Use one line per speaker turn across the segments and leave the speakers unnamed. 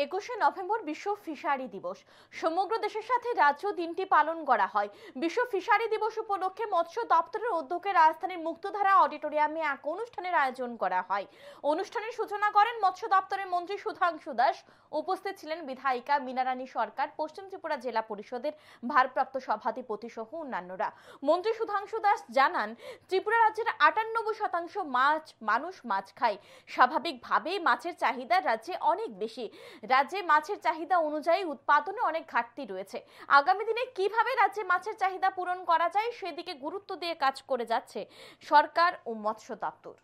21শে November বিশ্ব fishery দিবস। সমগ্র দেশের সাথে রাজ্য দিনটি পালন করা হয়। বিশ্ব ফিশারি দিবস উপলক্ষে মৎস্য দপ্তরের উদ্যোগে রাজধানীর মুক্তধারা অডিটোরিয়ামে এক অনুষ্ঠানের আয়োজন করা হয়। অনুষ্ঠানের সূচনা করেন মৎস্য দপ্তরের মন্ত্রী সুধাংশু দাস। উপস্থিত ছিলেন বিধায়িকা মীনারানী সরকার, পশ্চিম ত্রিপুরা জেলা পরিষদের ভারপ্রাপ্ত সভাধিপতি সহ অন্যান্যরা। মন্ত্রী সুধাংশু দাস জানান, ত্রিপুরা রাজ্যের 98% মানুষ মাছ খায়। স্বাভাবিকভাবেই মাছের চাহিদা রাজ্যে অনেক বেশি। রাজ্যে মাছের চাহিদা অনুযায়ী উৎপাদনে অনেক ঘাটতি রয়েছে। আগামী দিনে কিভাবে রাজ্যে মাছের চাহিদা পূরণ করা যায় সেদিকে গুরুত্ব দিয়ে কাজ করে যাচ্ছে সরকার ও মৎস্য দপ্তর।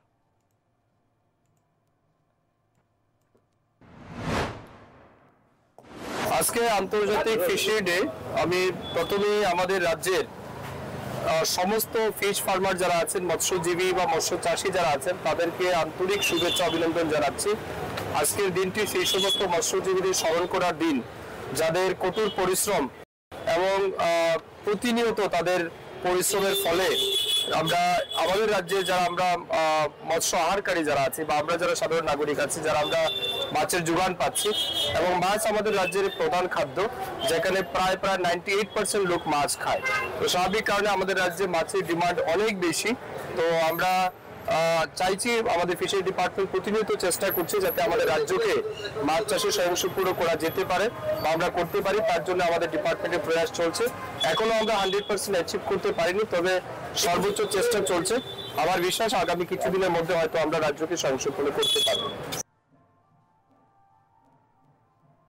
আজকে আন্তর্জাতিক ফিশারি ডে। আমি প্রথমেই আমাদের রাজ্যের সমস্ত ফিশ ফার্মার যারা আছেন, মৎস্যজীবী বা মৎস্য চাষী যারা আছেন, তাদেরকে আন্তরিক শুভেচ্ছা অভিনন্দন জানাচ্ছি। আজকের দিনটি সেই সমস্ত মৎস্যজীবীদের স্মরণ করার দিন, যাদের কঠোর পরিশ্রম এবং প্রতিনিয়ত তাদের পরিশ্রমের ফলে আমরা আমাদের রাজ্যে যারা আমরা মৎস্য আহারকারী যারা আছি বা আমরা যারা সাধারণ নাগরিক আছি, যারা আমরা মাছের যোগান পাচ্ছি, এবং মাছ আমাদের রাজ্যের প্রধান খাদ্য, যেখানে প্রায় 98% লোক মাছ খায়। তো স্বাভাবিক কারণে আমাদের রাজ্যে মাছের ডিমান্ড অনেক বেশি। তো আমরা চাইছি, আমাদের ফিশারি ডিপার্টমেন্ট প্রতিনিয়ত চেষ্টা করছে যাতে আমাদের রাজ্যকে মাছ চাষে স্বয়ংসম্পূর্ণ করা যেতে পারে বা আমরা করতে পারি। তার জন্য আমাদের ডিপার্টমেন্টের প্রয়াস চলছে। এখনো আমরা 100% অ্যাচিভ করতে পারিনি, তবে সর্বোচ্চ চেষ্টা চলছে। আমার বিশ্বাস আগামী কিছুদিনের মধ্যে হয়তো আমরা রাজ্যকে স্বয়ংসম্পূর্ণ করতে পারবো।